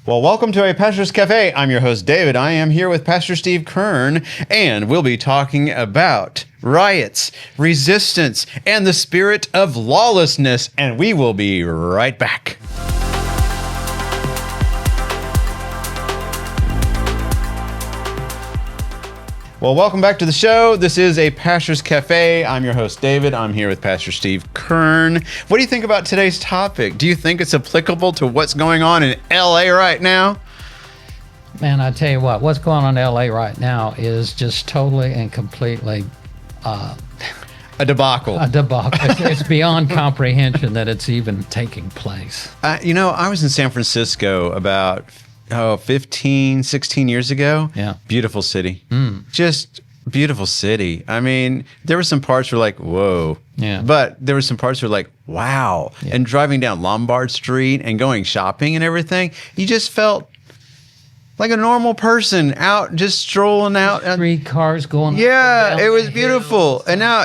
Well, welcome to a Pastor's Café. I'm your host, David. I am here with Pastor Steve Kern, and we'll be talking about riots, resistance, and the spirit of lawlessness, and we will be right back. Well, welcome back to the show. This is a Pastor's Cafe. I'm your host, David. I'm here with Pastor Steve Kern. What do you think about today's topic? Do you think it's applicable to what's going on in LA right now? Man, I tell you what, what's going on in LA right now is just totally and completely a debacle. A debacle. It's beyond comprehension that it's even taking place. I was in San Francisco about 15, 16 years ago. Yeah. Beautiful city. Just beautiful city. I mean, there were some parts where like, whoa. Yeah. But there were some parts where like, wow. Yeah. And driving down Lombard Street and going shopping and everything, you just felt like a normal person out, just strolling out. Street cars going Yeah, up and down it was the beautiful. hills. And now,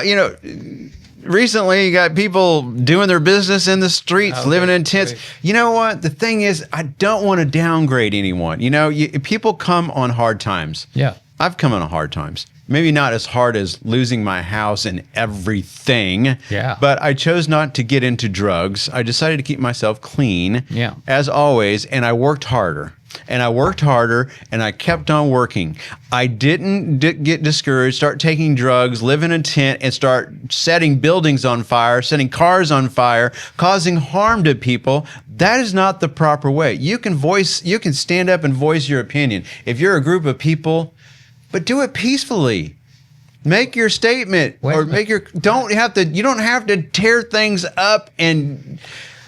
recently, you got people doing their business in the streets, living in tents. Great. You know what? The thing is, I don't want to downgrade anyone. People come on hard times. Yeah. I've come on hard times. Maybe not as hard as losing my house and everything. Yeah. But I chose not to get into drugs. I decided to keep myself clean. Yeah. As always, and I worked harder. And I worked harder, and I kept on working. I didn't get discouraged, start taking drugs, live in a tent, and start setting buildings on fire, setting cars on fire, causing harm to people. That is not the proper way. You can stand up and voice your opinion. If you're a group of people, but do it peacefully. Make your statement, or you don't have to tear things up and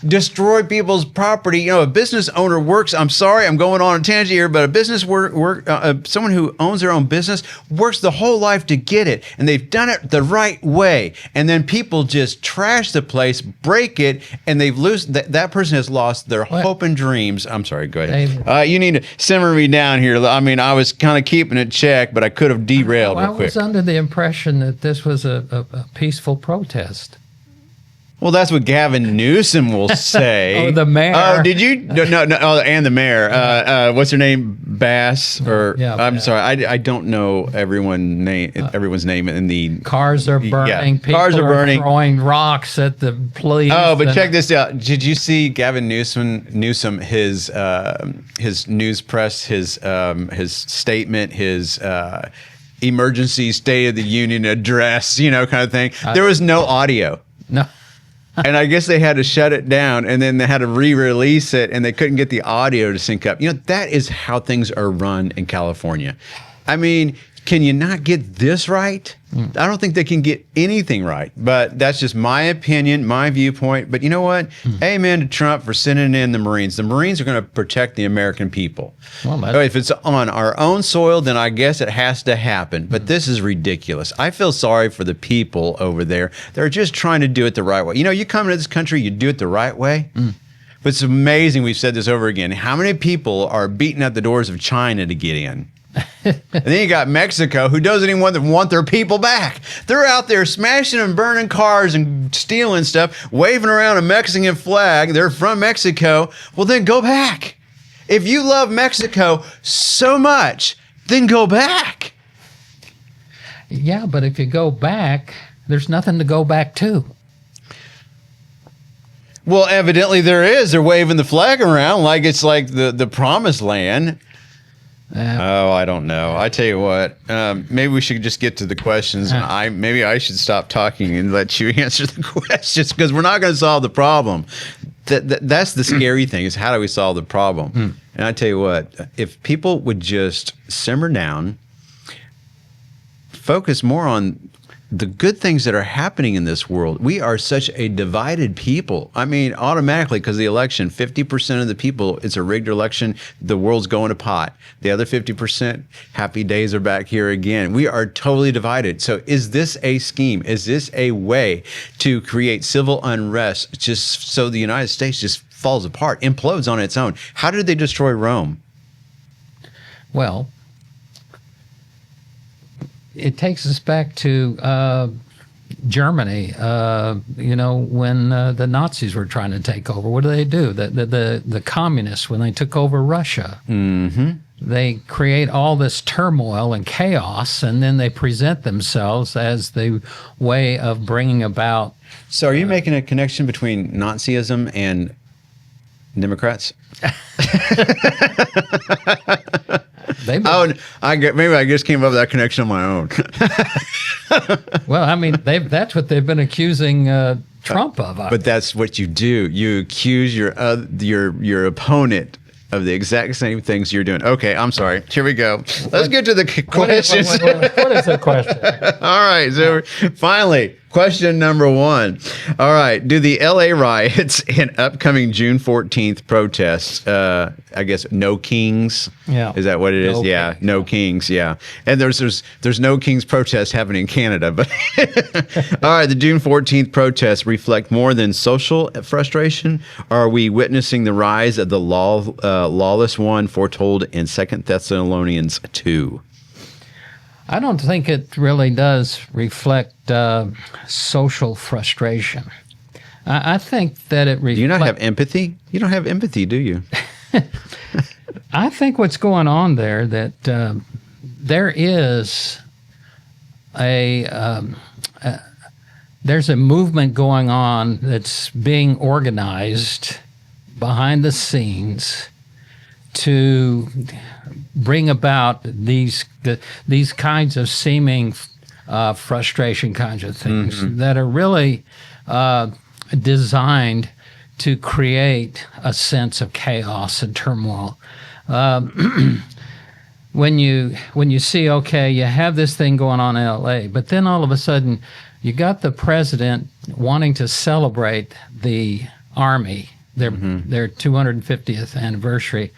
destroy people's property. A business owner works. I'm sorry, I'm going on a tangent here, but a business someone who owns their own business works the whole life to get it, and they've done it the right way. And then people just trash the place, break it, and that person has lost their hope and dreams. I'm sorry. Go ahead. You need to simmer me down here. I mean, I was kind of keeping it checked, but I could have derailed real quick. I was under the impression that this was a peaceful protest. Well, that's what Gavin Newsom will say. Oh, the mayor. Oh, did you? No. Oh, and the mayor. What's her name? Bass? Or I'm sorry, I don't know everyone's name in the cars are burning. Yeah, People cars are burning. Throwing rocks at the police. Oh, but check this out. Did you see Gavin Newsom? His news press, his statement, his emergency State of the Union address, kind of thing. There was no audio. No. And I guess they had to shut it down, and then they had to re-release it, and they couldn't get the audio to sync up. That is how things are run in California. I mean, can you not get this right? I don't think they can get anything right, but that's just my opinion, my viewpoint. But you know what? Amen to Trump for sending in the Marines. The Marines are going to protect the American people. Well, if it's on our own soil, then I guess it has to happen. But this is ridiculous. I feel sorry for the people over there. They're just trying to do it the right way. You come into this country, you do it the right way. But it's amazing, we've said this over again, how many people are beating at the doors of China to get in? And then you got Mexico, who doesn't even want their people back. They're out there smashing and burning cars and stealing stuff, waving around a Mexican flag. They're from Mexico. Well, then go back. If you love Mexico so much, then go back. Yeah, but if you go back, there's nothing to go back to. Well, evidently there is. They're waving the flag around like it's like the promised land. I don't know. I tell you what, maybe we should just get to the questions, and maybe I should stop talking and let you answer the questions, because we're not going to solve the problem. That's the scary thing, is how do we solve the problem? And I tell you what, if people would just simmer down, focus more on the good things that are happening in this world. We are such a divided people. I mean, automatically, because the election, 50% of the people, it's a rigged election, the world's going to pot. The other 50%, happy days are back here again. We are totally divided. So is this a scheme? Is this a way to create civil unrest just so the United States just falls apart, implodes on its own? How did they destroy Rome? Well, it takes us back to Germany, when the Nazis were trying to take over, what do? The communists, when they took over Russia, they create all this turmoil and chaos, and then they present themselves as the way of bringing about. So are you making a connection between Nazism and Democrats? Maybe I just came up with that connection on my own. Well, I mean, that's what they've been accusing Trump of. But that's what you do. You accuse your opponent of the exact same things you're doing. Okay, I'm sorry. Here we go. Let's get to the questions. What is the question? All right. So finally, question number 1. All right. Do the LA riots and upcoming June 14th protests, I guess, no kings? Yeah. Is that what it is? No yeah. kings. No kings. Yeah. And there's no kings protest happening in Canada. But all right. The June 14th protests reflect more than social frustration. Or are we witnessing the rise of the lawless one foretold in 2 Thessalonians 2? I don't think it really does reflect social frustration. I think that it reflects... Do you not have empathy? You don't have empathy, do you? I think what's going on there, that there is there's a movement going on that's being organized behind the scenes to bring about these kinds of seeming frustration kinds of things that are really designed to create a sense of chaos and turmoil. When you see, okay, you have this thing going on in LA, but then all of a sudden you got the president wanting to celebrate the Army, their 250th anniversary.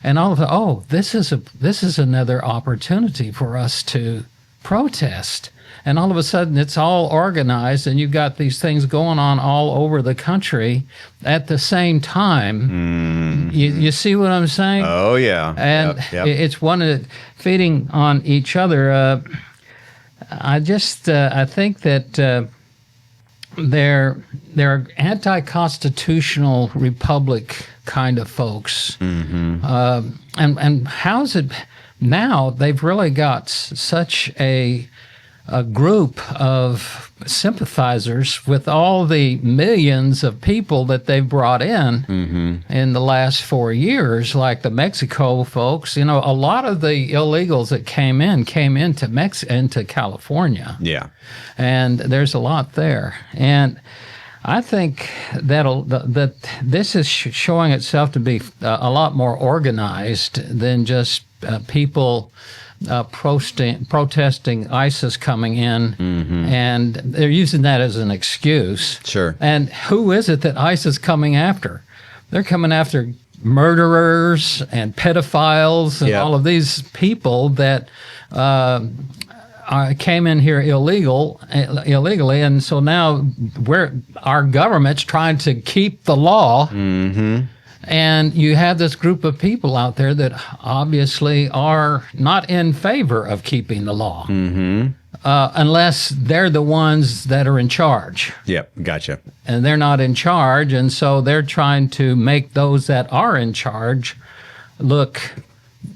And all of a sudden, this is another opportunity for us to protest. And all of a sudden, it's all organized, and you've got these things going on all over the country at the same time. You see what I'm saying? Oh, yeah. And Yep. it's one of feeding on each other. I think that they're anti-constitutional republic kind of folks. And how's it now? They've really got such a group of sympathizers with all the millions of people that they've brought in the last 4 years, like the Mexico folks. A lot of the illegals that came into California. Yeah. And there's a lot there. And I think that this is showing itself to be a lot more organized than just people protesting ISIS coming in, and they're using that as an excuse. Sure. And who is it that ISIS is coming after? They're coming after murderers and pedophiles and all of these people that came in here illegally, and so now our government's trying to keep the law. And you have this group of people out there that obviously are not in favor of keeping the law, unless they're the ones that are in charge. Yep, gotcha. And they're not in charge, and so they're trying to make those that are in charge look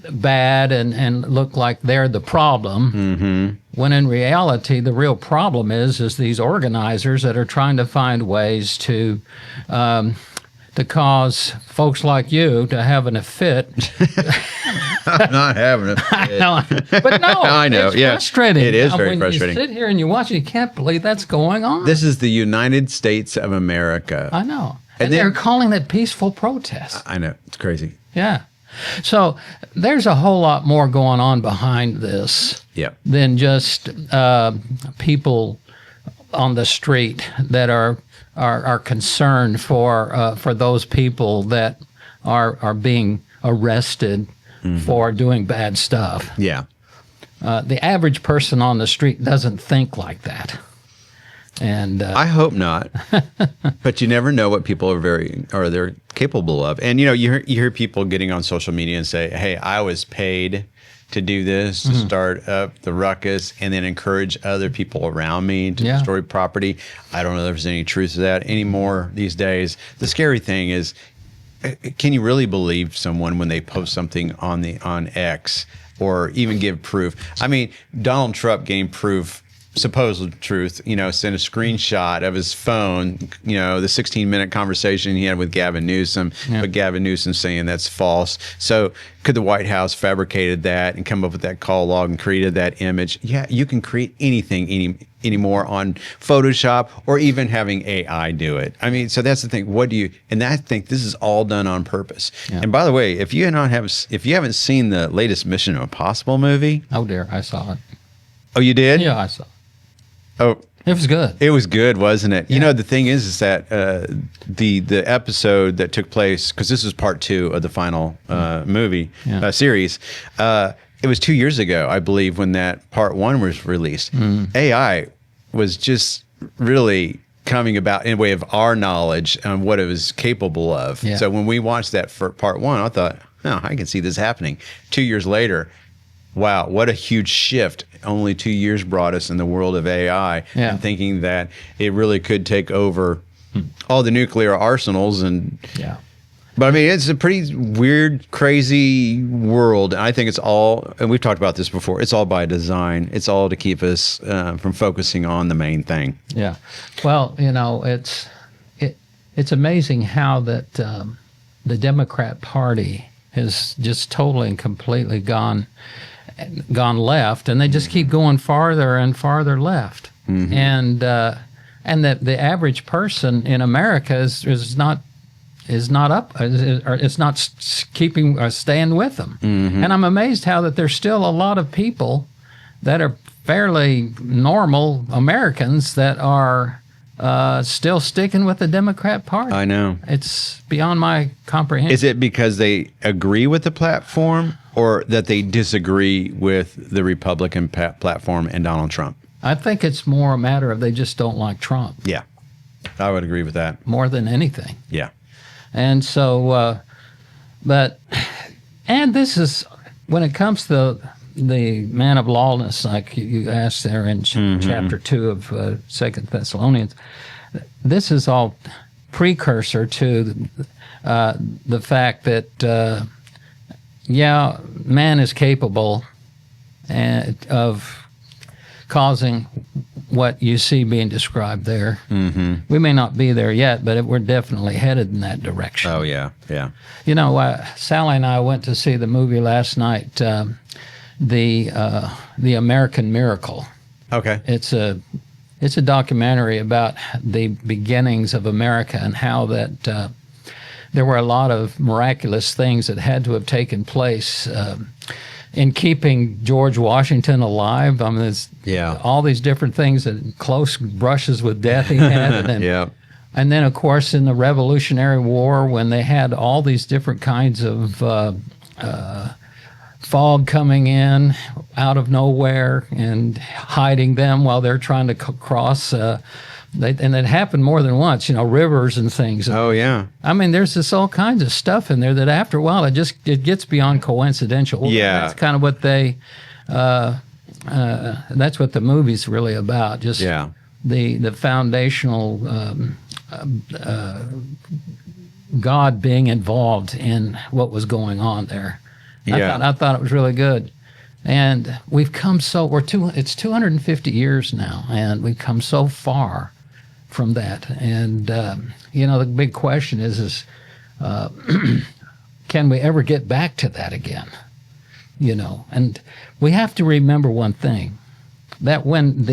bad and look like they're the problem, when in reality the real problem is these organizers that are trying to find ways to cause folks like you to have a fit. I'm not having it. I know, but no, I know. it's Yeah, frustrating. it is very when frustrating. You sit here and you watch it, you can't believe that's going on. This is the United States of America. I know. And And then- they're calling it peaceful protest. I know. It's crazy. Yeah. So there's a whole lot more going on behind this Yep. than just people on the street that are concerned for those people that are being arrested for doing bad stuff. Yeah. The average person on the street doesn't think like that. And I hope not. But you never know what people they're capable of. And you hear people getting on social media and say, "Hey, I was paid to do this, to start up the ruckus, and then encourage other people around me to Yeah. destroy property. I don't know if there's any truth to that anymore these days. The scary thing is, can you really believe someone when they post something on X or even give proof? I mean, Donald Trump gained proof, supposed truth, sent a screenshot of his phone, the 16-minute conversation he had with Gavin Newsom, but Gavin Newsom saying that's false. So could the White House fabricated that and come up with that call log and created that image? Yeah, you can create anything anymore on Photoshop or even having AI do it. I mean, so that's the thing. And I think this is all done on purpose. Yeah. And by the way, if you haven't seen the latest Mission Impossible movie. Oh dear, I saw it. Oh, you did? Yeah, I saw it. Oh, it was good. It was good, wasn't it? Yeah. The thing is that the episode that took place, because this is part 2 of the final movie series, it was 2 years ago, I believe, when that part 1 was released. AI was just really coming about in way of our knowledge on what it was capable of. Yeah. So when we watched that for part 1, I thought, oh, I can see this happening. 2 years later, wow, what a huge shift only 2 years brought us in the world of AI, and thinking that it really could take over all the nuclear arsenals. But I mean, it's a pretty weird, crazy world. And I think it's all, and we've talked about this before, it's all by design. It's all to keep us from focusing on the main thing. Yeah. Well, it's amazing how that the Democrat Party has just totally and completely gone left, and they just keep going farther and farther left. And that the average person in America is not keeping a stand with them. And I'm amazed how that there's still a lot of people that are fairly normal Americans that are still sticking with the Democrat Party. I know. It's beyond my comprehension. Is it because they agree with the platform, or that they disagree with the Republican platform and Donald Trump? I think it's more a matter of they just don't like Trump. Yeah, I would agree with that. More than anything. Yeah. And so, and this is, when it comes to the man of lawlessness, like you asked there in chapter 2 of 2 Thessalonians, this is all precursor to the fact that, man is capable of causing what you see being described there. We may not be there yet, but we're definitely headed in that direction. Oh, yeah, yeah. Sally and I went to see the movie last night, the American Miracle. Okay. It's a documentary about the beginnings of America and how that there were a lot of miraculous things that had to have taken place in keeping George Washington alive. I mean, all these different things, and close brushes with death he had. And then, of course, in the Revolutionary War, when they had all these different kinds of fog coming in out of nowhere and hiding them while they're trying to cross. And it happened more than once, rivers and things. Oh, yeah. I mean, there's this all kinds of stuff in there that after a while it gets beyond coincidental. Yeah. That's kind of what that's what the movie's really about. Just the foundational God being involved in what was going on there. I thought it was really good. And we've come it's 250 years now, and we've come so far from that. And, the big question is can we ever get back to that again? And we have to remember one thing, that when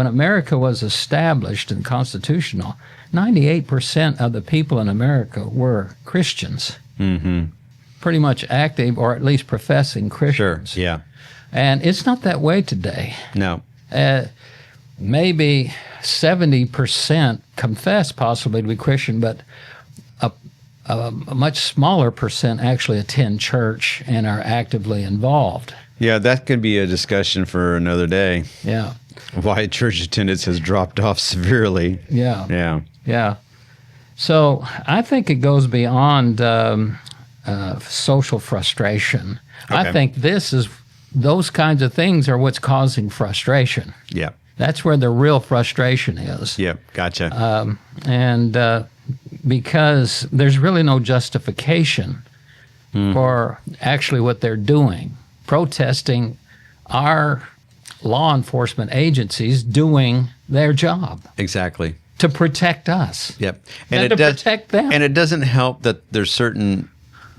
America was established and constitutional, 98% of the people in America were Christians. Pretty much active, or at least professing Christians. Sure, yeah. And it's not that way today. No. Maybe 70% confess possibly to be Christian, but a much smaller percent actually attend church and are actively involved. Yeah, that could be a discussion for another day. Yeah. Why church attendance has dropped off severely. Yeah. Yeah. Yeah. So I think it goes beyond social frustration. Okay. I think this is those kinds of things are what's causing frustration. Yeah. That's where the real frustration is. Yeah. Gotcha. Because there's really no justification for actually what they're doing, protesting our law enforcement agencies doing their job Exactly. to protect us. Yep. And to protect them. And it doesn't help that there's certain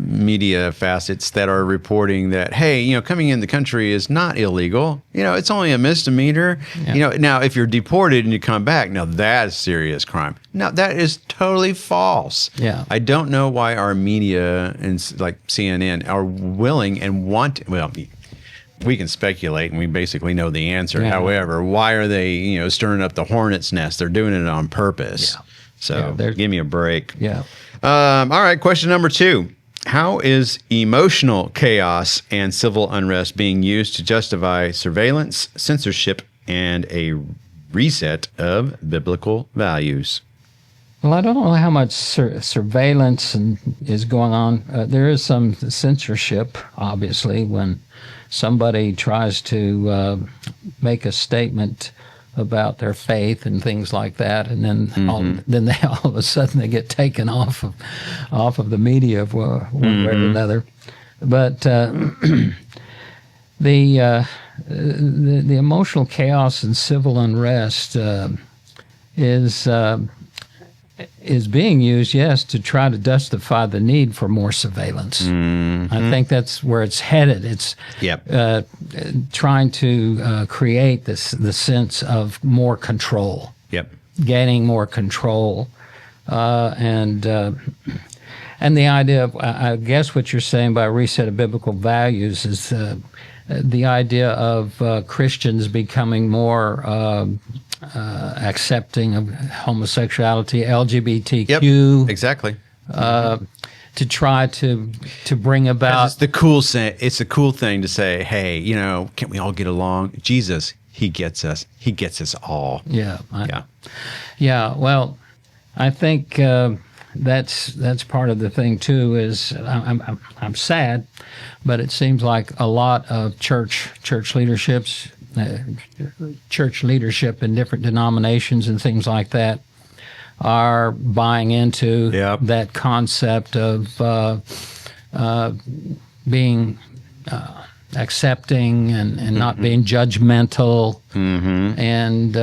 media facets that are reporting that, hey, coming in the country is not illegal. It's only a misdemeanor. Yeah. Now if you're deported and you come back, now that's serious crime. Now that is totally false. Yeah. I don't know why our media and like CNN are willing and want. Well, we can speculate and we basically know the answer. Yeah. However, why are they, stirring up the hornet's nest? They're doing it on purpose. Yeah. So Yeah, give me a break. Yeah. All right. Question number 2. How is emotional chaos and civil unrest being used to justify surveillance, censorship, and a reset of biblical values? Well, I don't know how much surveillance is going on. There is some censorship, obviously, when somebody tries to make a statement about their faith and things like that, and then all of a sudden they get taken off of the media of one way or another. But the emotional chaos and civil unrest is being used, yes, to try to justify the need for more surveillance. I think that's where it's headed. It's trying to create the sense of more control. Yep. Gaining more control, and the idea of, I guess what you're saying by reset of biblical values is the idea of Christians becoming more accepting of homosexuality, LGBTQ. Yep, exactly. To try to bring about. It's the cool thing to say, hey, can't we all get along? Jesus, he gets us. He gets us all. Yeah. Yeah. Well, I think that's part of the thing too. Is I'm sad, but it seems like a lot of church leaderships. Church leadership in different denominations and things like that are buying into that concept of being accepting and not being judgmental, and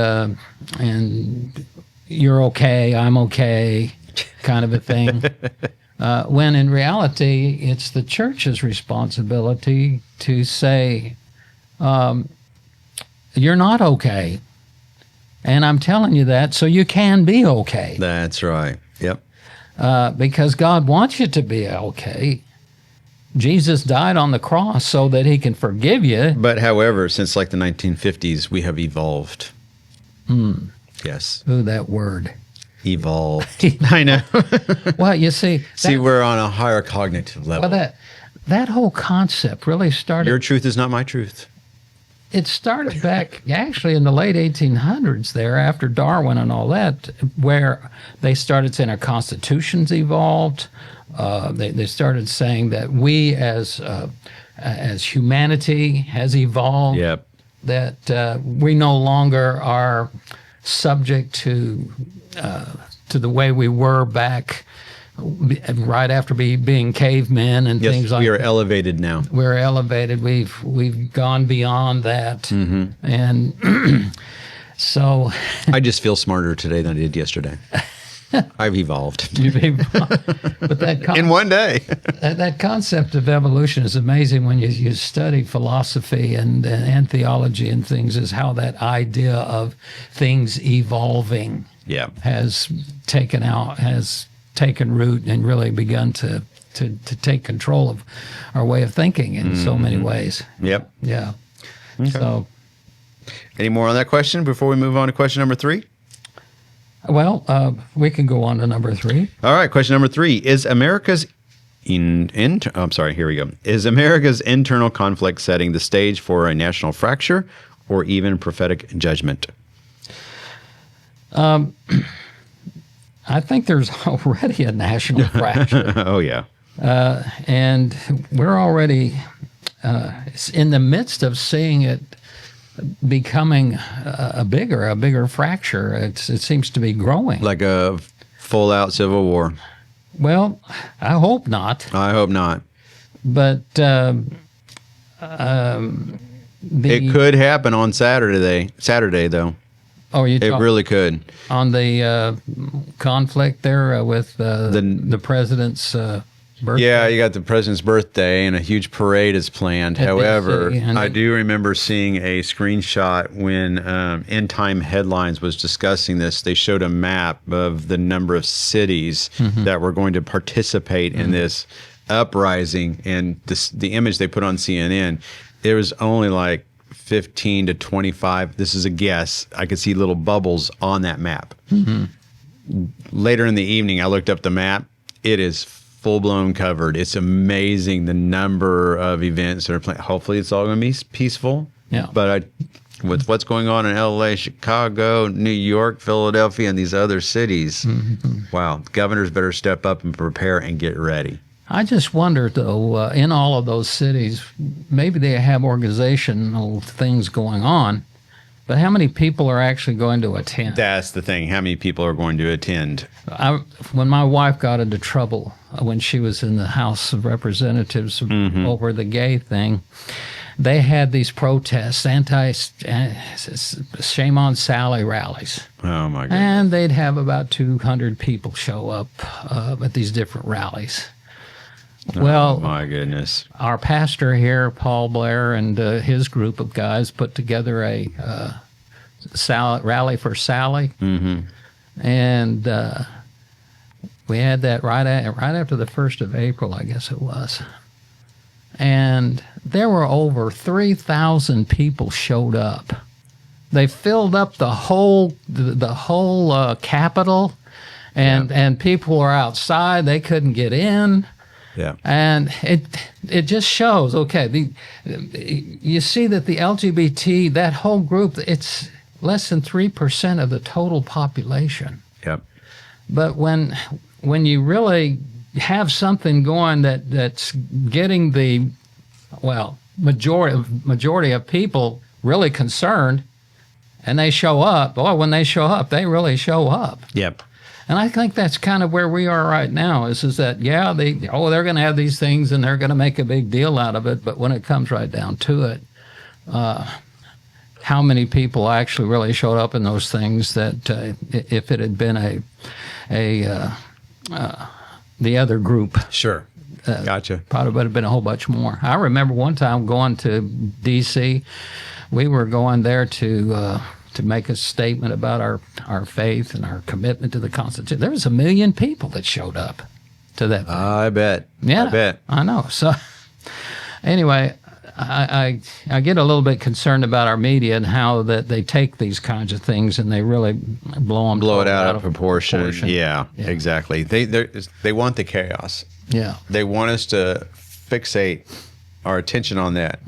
you're okay, I'm okay, kind of a thing. When in reality, it's the church's responsibility to say, you're not okay. And I'm telling you that so you can be okay. That's right. Yep. Because God wants you to be okay. Jesus died on the cross so that he can forgive you. But however, since like the 1950s, we have evolved. Yes. Ooh, that word. Evolved. I know. Well, you see. We're on a higher cognitive level. Well, that whole concept really started. Your truth is not my truth. It started back actually in the late 1800s there, after Darwin and all that, where they started saying our constitutions evolved. They started saying that we as humanity has evolved. Yep. That we no longer are subject to the way we were back right after being cavemen and things like that. We are elevated now. We're elevated. We've gone beyond that, and so I just feel smarter today than I did yesterday. I've evolved. But in one day. that concept of evolution is amazing when you study philosophy and theology and things. Is how that idea of things evolving has taken root and really begun to take control of our way of thinking in so many ways. Yep. Yeah. Okay. So, any more on that question before we move on to question number 3? Well, we can go on to number 3. All right. Question number 3 is America's here we go. Is America's internal conflict setting the stage for a national fracture or even prophetic judgment? I think there's already a national fracture. Oh, yeah. And we're already in the midst of seeing it becoming a bigger fracture. It seems to be growing. Like a full-out civil war. Well, I hope not. I hope not. But It could happen on Saturday, though. Oh, It really could. on the conflict there with the president's birthday? Yeah, you got the president's birthday, and a huge parade is planned. At However, DC, and I do remember seeing a screenshot when End Time Headlines was discussing this. They showed a map of the number of cities that were going to participate in this uprising, and the image they put on CNN, there was only like 15 to 25. This is a guess. I could see little bubbles on that map. Later in the evening, I looked up the map. It is full-blown covered. It's amazing the number of events that are planned. Hopefully it's all going to be peaceful. Yeah. But with what's going on in LA, Chicago, New York, Philadelphia, and these other cities, wow, governors better step up and prepare and get ready. I just wonder, though, in all of those cities, maybe they have organizational things going on, but how many people are actually going to attend? That's the thing. How many people are going to attend? When my wife got into trouble when she was in the House of Representatives over the gay thing, they had these protests, shame on Sally rallies. Oh, my goodness. And they'd have about 200 people show up at these different rallies. Well, oh, my goodness. Our pastor here, Paul Blair, and his group of guys put together a rally for Sally, and we had that right after the 1st of April, I guess it was. And there were over 3,000 people showed up. They filled up the whole Capitol, and people were outside. They couldn't get in. Yeah. And it just shows, okay, you see that the LGBT, that whole group, it's less than 3% of the total population. Yep. But when you really have something going that's getting the, majority of people really concerned, and they show up, when they show up, they really show up. Yep. And I think that's kind of where we are right now is that, they're going to have these things and they're going to make a big deal out of it. But when it comes right down to it, how many people actually really showed up in those things that if it had been the other group. Sure. Gotcha. Probably would have been a whole bunch more. I remember one time going to D.C. We were going there to make a statement about our faith and our commitment to the Constitution. There was 1 million people that showed up to that thing. I bet. Yeah, I bet. I know. So anyway, I get a little bit concerned about our media and how that they take these kinds of things and they really blow it out of proportion. Yeah, exactly. They want the chaos. Yeah. They want us to fixate our attention on that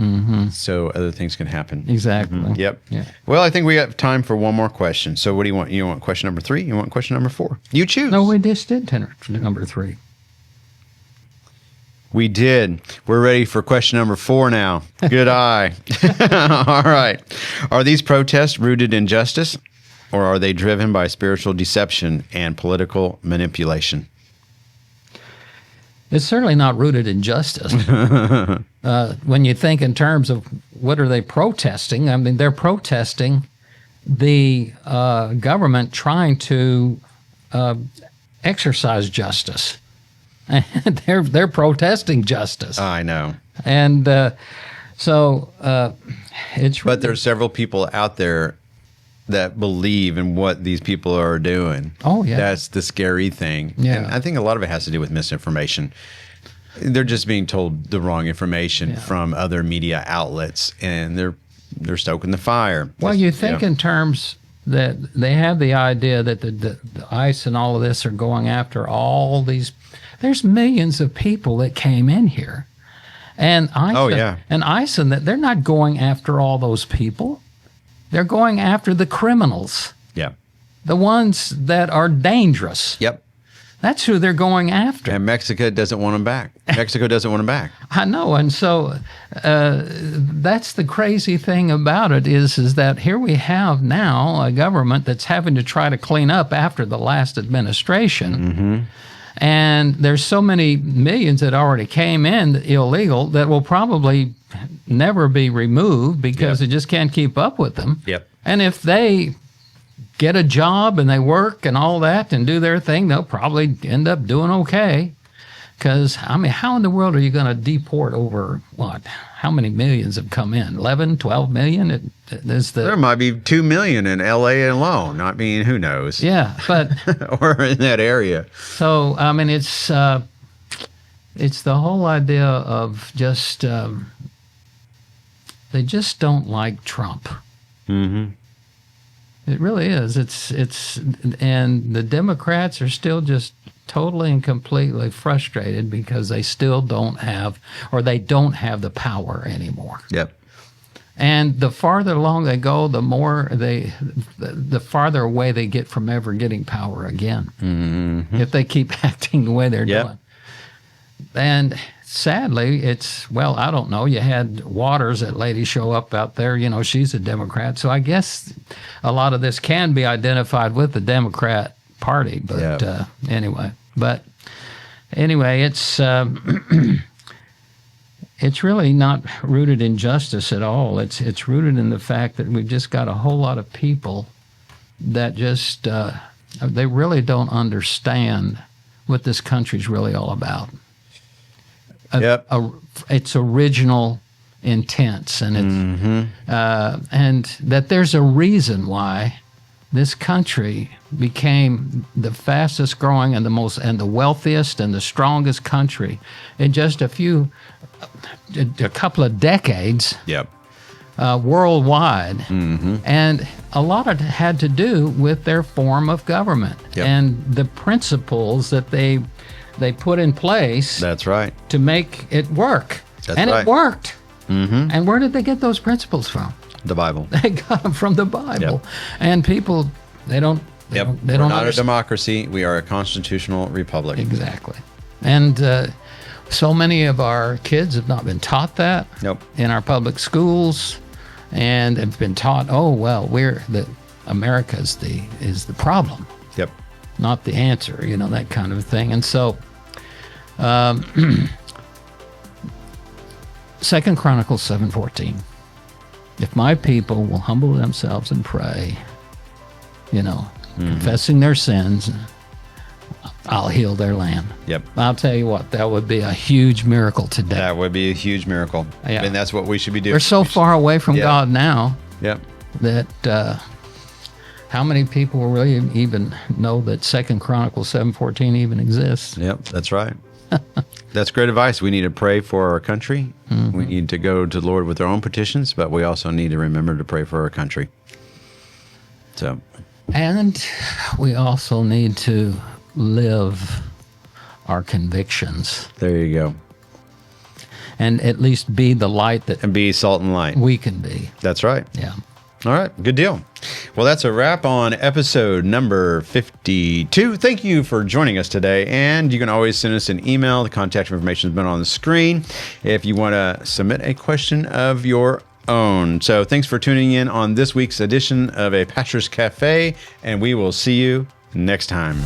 so other things can happen. Exactly. Yep. Yeah. Well, I think we got time for one more question. So what do you want? You want question number 3? You want question number 4? You choose. No, we just did number 3. We did. We're ready for question number 4 now. Good eye. All right. Are these protests rooted in justice, or are they driven by spiritual deception and political manipulation? It's certainly not rooted in justice. When you think in terms of what are they protesting, I mean, they're protesting the government trying to exercise justice. And they're protesting justice. I know. And so it's... But there's several people out there that believe in what these people are doing. Oh, yeah. That's the scary thing. Yeah. And I think a lot of it has to do with misinformation. They're just being told the wrong information from other media outlets, and they're stoking the fire. Well, you think in terms that they have the idea that the ICE and all of this are going after all these... There's millions of people that came in here. And ICE, and ICE, and they're not going after all those people. They're going after the criminals. Yeah. The ones that are dangerous. Yep. That's who they're going after. And Mexico doesn't want them back. Mexico doesn't want them back. I know, and so that's the crazy thing about it is that here we have now a government that's having to try to clean up after the last administration, and there's so many millions that already came in illegal that will probably never be removed because they just can't keep up with them. Yep. And if they get a job and they work and all that and do their thing, they'll probably end up doing okay. Because, I mean, how in the world are you going to deport over what? How many millions have come in? 11, 12 million? There might be 2 million in L.A. alone. I mean, who knows? Yeah, but... or in that area. So, I mean, it's the whole idea of just... they just don't like Trump. Mm-hmm. It really is. And the Democrats are still just totally and completely frustrated because they still don't have the power anymore. Yep. And the farther along they go, the farther away they get from ever getting power again. Mm-hmm. If they keep acting the way they're doing. And sadly, I don't know. You had Waters, that lady, show up out there. You know, she's a Democrat. So I guess a lot of this can be identified with the Democrat Party. But anyway, it's it's really not rooted in justice at all. It's rooted in the fact that we've just got a whole lot of people that just they really don't understand what this country's really all about. Its original intents, and and that there's a reason why this country became the fastest growing and the wealthiest and the strongest country in just a couple of decades. Yep. Worldwide, and a lot of it had to do with their form of government and the principles that they put in place. That's right. To make it work. That's right. It worked. Mm-hmm. And where did they get those principles from? The Bible. They got them from the Bible. And people, they don't. We're not a democracy. We are a constitutional republic. Exactly. And so many of our kids have not been taught that. Nope. In our public schools, and have been taught, America is the problem. Yep. Not the answer, that kind of thing. And so, 2 Chronicles 7:14. If my people will humble themselves and pray, confessing their sins, I'll heal their land. Yep. I'll tell you what, that would be a huge miracle today. That would be a huge miracle. Yeah. And that's what we should be doing. We're so far away from God now that how many people will really even know that 2 Chronicles 7:14 even exists? Yep, that's right. That's great advice. We need to pray for our country. We need to go to the Lord with our own petitions, but we also need to remember to pray for our country. So, and we also need to live our convictions. There you go. And at least be the light that... And be salt and light. We can be. That's right. Yeah. All right. Good deal. Well, that's a wrap on episode number 52. Thank you for joining us today. And you can always send us an email. The contact information has been on the screen if you want to submit a question of your own. So thanks for tuning in on this week's edition of A Pastor's Café, and we will see you next time.